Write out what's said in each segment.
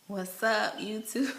What's up, YouTube?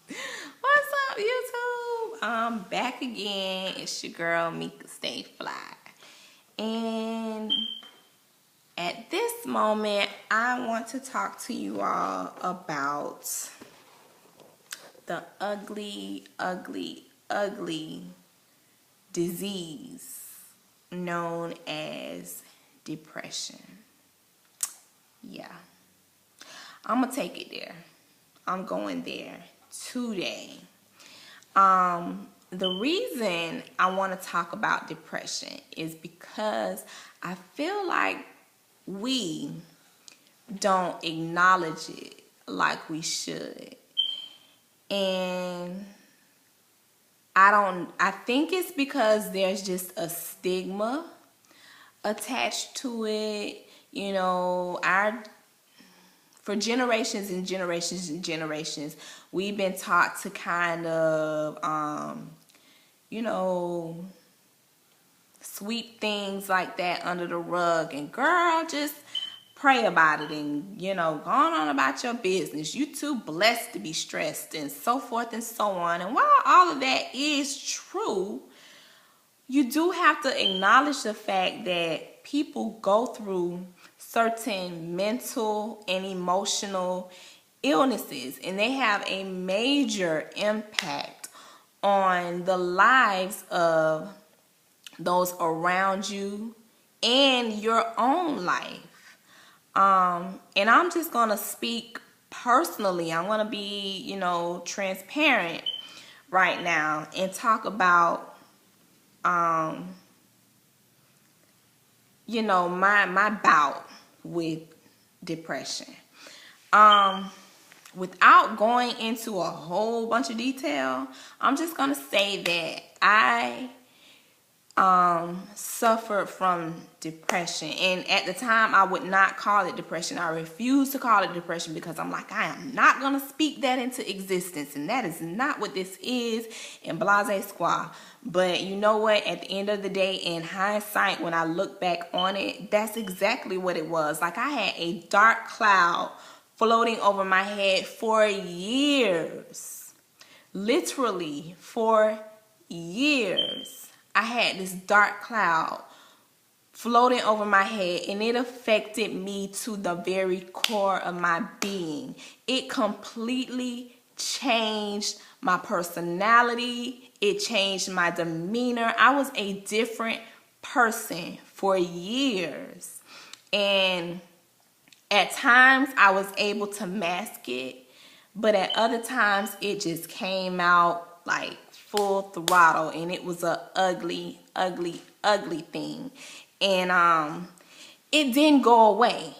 What's up, YouTube? I'm back again. It's your girl, Mika Stay Fly. And at this moment, I want to talk to you all about the ugly, ugly, ugly disease known as depression. Yeah. I'm going to take it there. I'm going there today. The reason I want to talk about depression is because I feel like we don't acknowledge it like we should. And I think it's because there's just a stigma attached to it. You know, for generations and generations and generations, we've been taught to kind of, sweep things like that under the rug. And girl, just pray about it and, go on about your business. You too blessed to be stressed and so forth and so on. And while all of that is true, you do have to acknowledge the fact that people go through certain mental and emotional illnesses, and they have a major impact on the lives of those around you and your own life. And I'm just going to speak personally. I'm going to be, transparent right now and talk about my bout with depression. Without going into a whole bunch of detail, I'm just gonna say that I suffered from depression, and at the time I would not call it depression. I refused to call it depression because I'm like, I am not gonna speak that into existence, and that is not what this is, and blase squaw. But you know what, at the end of the day, in hindsight, when I look back on it, that's exactly what it was. Like, I had a dark cloud floating over my head for years, literally for years. I had this dark cloud floating over my head, and it affected me to the very core of my being. It completely changed my personality. It changed my demeanor. I was a different person for years. And at times I was able to mask it, but at other times it just came out like full throttle, and it was a ugly, ugly, ugly thing. And it didn't go away.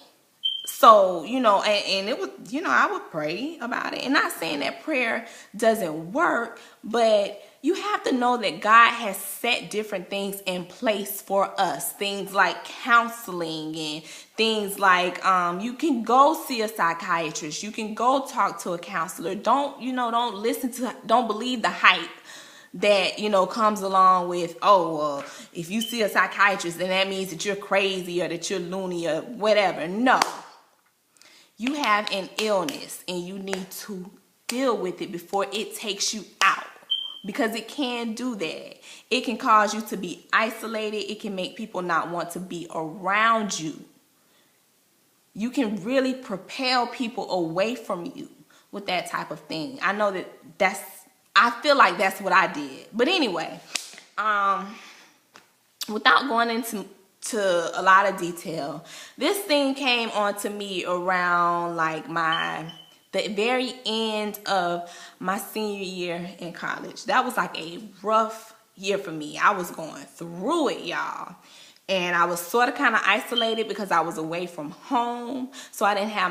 So, and it was, I would pray about it. And not saying that prayer doesn't work, but you have to know that God has set different things in place for us. Things like counseling, and things like you can go see a psychiatrist. You can go talk to a counselor. Don't believe the hype that comes along with, if you see a psychiatrist, then that means that you're crazy or that you're loony or whatever. No. You have an illness and you need to deal with it before it takes you out, because it can do that. It can cause you to be isolated. It can make people not want to be around you. You can really propel people away from you with that type of thing. I know I feel like that's what I did. But anyway, without going into a lot of detail, this thing came onto me around like the very end of my senior year in college. That was like a rough year for me. I was going through it, y'all. And I was sort of kind of isolated because I was away from home. So I didn't have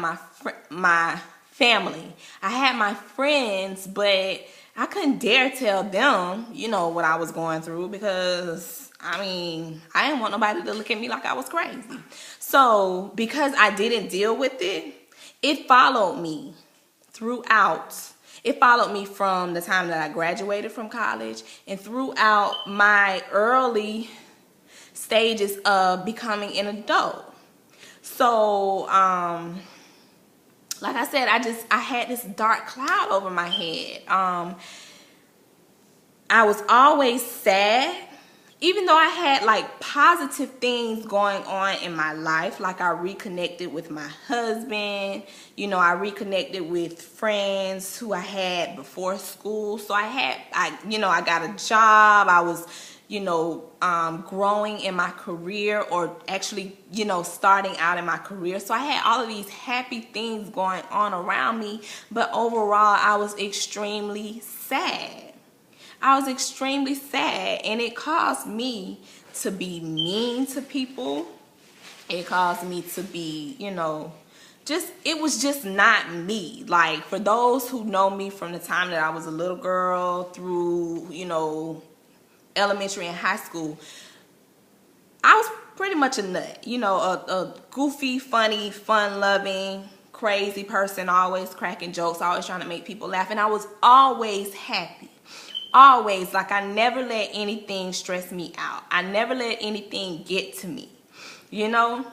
my family. I had my friends, but I couldn't dare tell them, what I was going through, because I didn't want nobody to look at me like I was crazy. So because I didn't deal with it, it followed me throughout. It followed me from the time that I graduated from college and throughout my early stages of becoming an adult. So like I said, I had this dark cloud over my head. I was always sad, even though I had like positive things going on in my life. Like I reconnected with my husband, you know, I reconnected with friends who I had before school. So I got a job. I was, you know, growing in my career, or actually, you know, starting out in my career. So I had all of these happy things going on around me, but overall I was extremely sad. I was extremely sad, and it caused me to be mean to people. It caused me to be, you know, it was just not me. Like, for those who know me from the time that I was a little girl through, you know, elementary and high school, I was pretty much a nut. You know, a goofy, funny, fun-loving, crazy person, always cracking jokes, always trying to make people laugh, and I was always happy. Always. Like, I never let anything stress me out. I never let anything get to me, you know.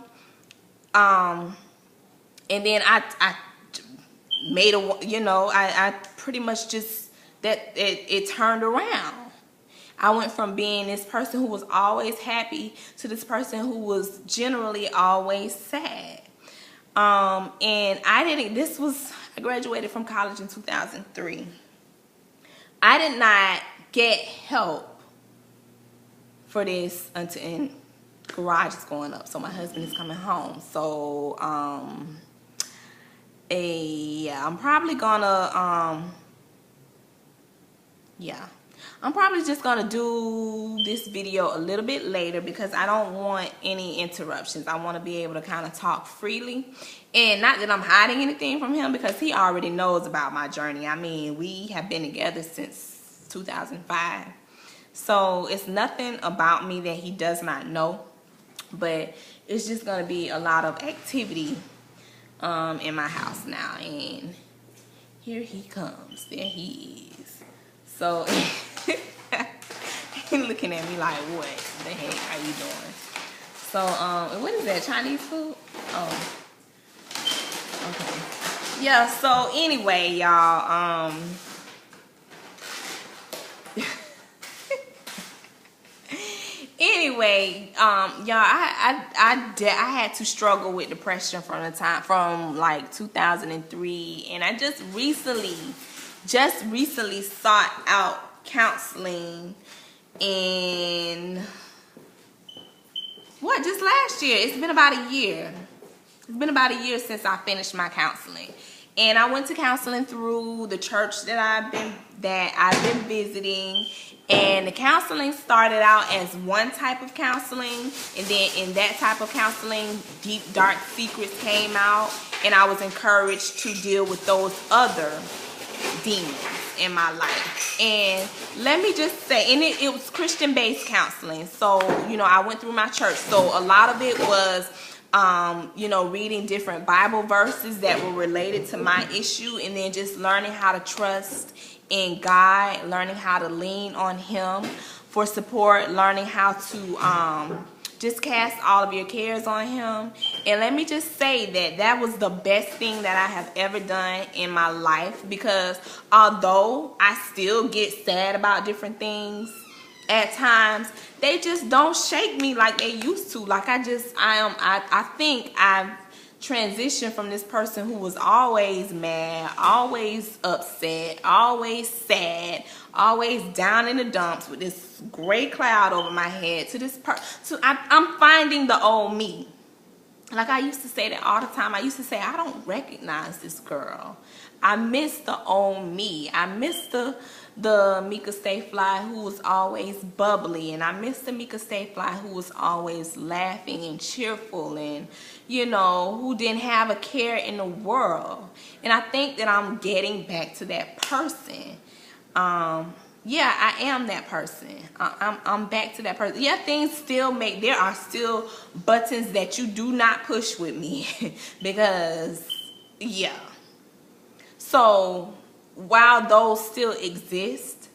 And then I made I pretty much just, it turned around. I went from being this person who was always happy to this person who was generally always sad. And I graduated from college in 2003. I did not get help for this until the garage is going up, so my husband is coming home. So yeah, I'm probably just gonna do this video a little bit later, because I don't want any interruptions. I want to be able to kind of talk freely, and not that I'm hiding anything from him, because he already knows about my journey. I mean, we have been together since 2005, so it's nothing about me that he does not know. But it's just gonna be a lot of activity in my house now, and here he comes. There he is. So he's looking at me like, what the heck are you doing? So what is that, Chinese food? Oh, okay. Yeah, so anyway, y'all, y'all, I had to struggle with depression from like 2003, and I just recently sought out counseling in just last year. It's been about a year. It's been about a year since I finished my counseling, and I went to counseling through the church that I've been visiting. And the counseling started out as one type of counseling, and then in that type of counseling, deep, dark secrets came out, and I was encouraged to deal with those other demons in my life. And let me just say, and it was Christian-based counseling. So, you know, I went through my church. So a lot of it was, you know, reading different Bible verses that were related to my issue, and then just learning how to trust in God, learning how to lean on Him for support, learning how to just cast all of your cares on Him. And let me just say that was the best thing that I have ever done in my life, because although I still get sad about different things at times, they just don't shake me like they used to. Like I think I've transition from this person who was always mad, always upset, always sad, always down in the dumps with this gray cloud over my head, to this I'm finding the old me. Like I used to say that all the time. I used to say, I don't recognize this girl. I miss the old me. I miss the Mika Stay Fly who was always bubbly, and I miss the Mika Stay Fly who was always laughing and cheerful, and you know, who didn't have a care in the world. And I think that I'm getting back to that person. Yeah, I am that person. I'm back to that person. Yeah, there are still buttons that you do not push with me because, yeah. So while those still exist,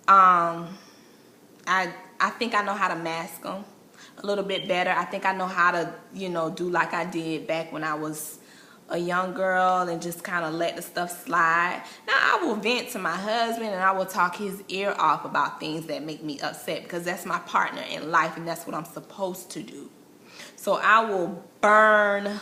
I think I know how to mask them a little bit better. I think I know how to, you know, do like I did back when I was a young girl and just kind of let the stuff slide. Now, I will vent to my husband and I will talk his ear off about things that make me upset, because that's my partner in life and that's what I'm supposed to do. So I will burn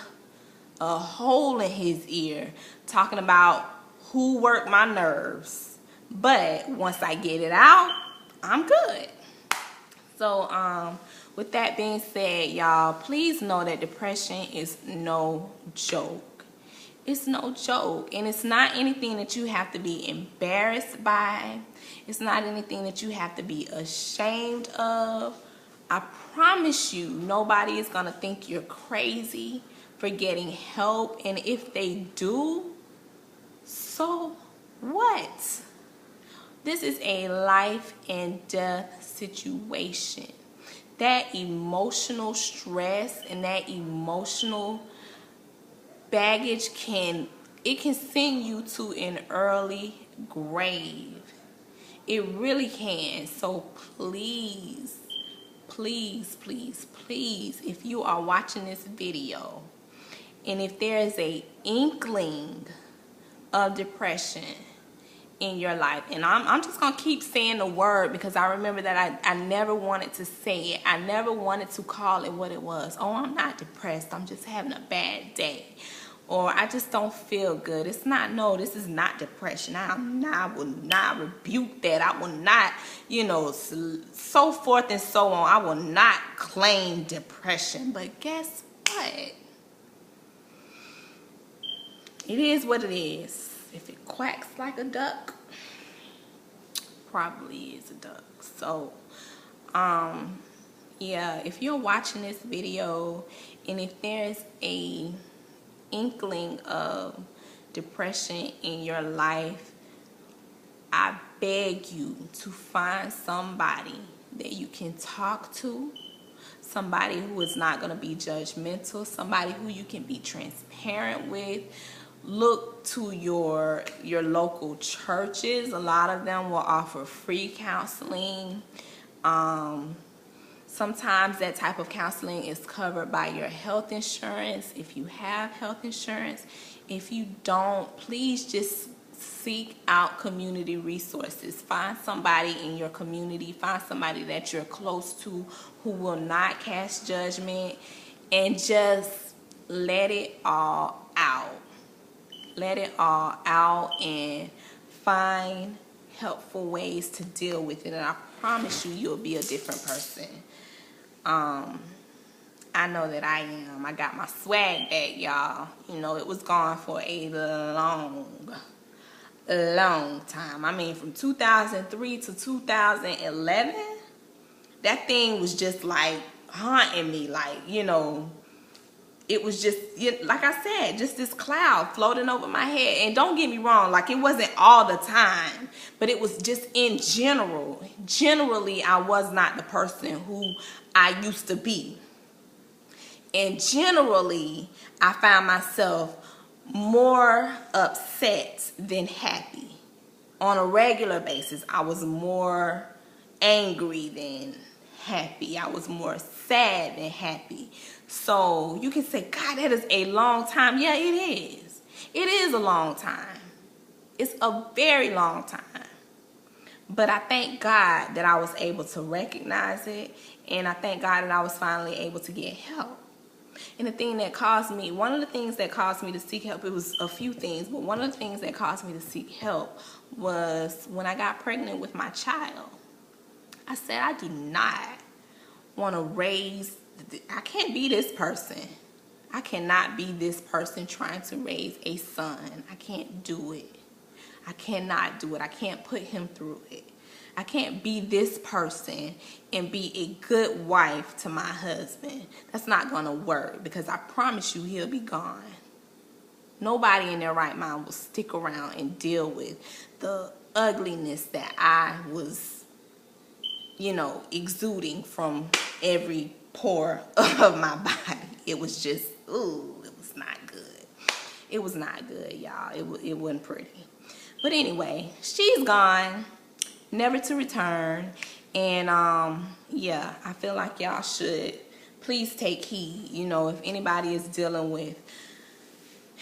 a hole in his ear talking about who worked my nerves. But once I get it out, I'm good. So with that being said, y'all, please know that depression is no joke. It's no joke, and it's not anything that you have to be embarrassed by. It's not anything that you have to be ashamed of. I promise you, nobody is gonna think you're crazy for getting help, and if they do, so what? This is a life and death situation. That emotional stress and that emotional baggage can send you to an early grave. It really can. So please, please, please, please, if you are watching this video and if there is a inkling of depression in your life, and I'm just gonna keep saying the word, because I remember that I never wanted to say it. I never wanted to call it what it was. Oh, I'm not depressed, I'm just having a bad day, or I just don't feel good. It's not. No, this is not depression. I will not rebuke that. I will not, so forth and so on. I will not claim depression. But guess what? It is what it is. If it quacks like a duck, probably is a duck. So, yeah, if you're watching this video and if there's a inkling of depression in your life, I beg you to find somebody that you can talk to, somebody who is not going to be judgmental, somebody who you can be transparent with. Look to your local churches. A lot of them will offer free counseling. Sometimes that type of counseling is covered by your health insurance, if you have health insurance. If you don't, please just seek out community resources. Find somebody in your community, find somebody that you're close to who will not cast judgment, and just let it all out. Let it all out and find helpful ways to deal with it, and I promise you, you'll be a different person. I know that I am. I got my swag back, y'all. It was gone for a long time. I mean, from 2003 to 2011, that thing was just like haunting me, like, it was just, like I said, just this cloud floating over my head. And don't get me wrong, like, it wasn't all the time, but it was just in general. Generally, I was not the person who I used to be. And generally, I found myself more upset than happy. On a regular basis, I was more angry than happy. I was more sad than happy. So you can say, God, that is a long time. Yeah, it is. It is a long time. It's a very long time. But I thank God that I was able to recognize it. And I thank God that I was finally able to get help. And one of the things that caused me to seek help, it was a few things, but one of the things that caused me to seek help was when I got pregnant with my child. I said, I do not want to I can't be this person. I cannot be this person trying to raise a son. I can't do it. I cannot do it. I can't put him through it. I can't be this person and be a good wife to my husband. That's not going to work, because I promise you he'll be gone. Nobody in their right mind will stick around and deal with the ugliness that I was, exuding from every pore of my body. It was just, ooh, it was not good. It was not good, y'all. It wasn't pretty. But anyway, she's gone, never to return. And yeah, I feel like y'all should please take heed. If anybody is dealing with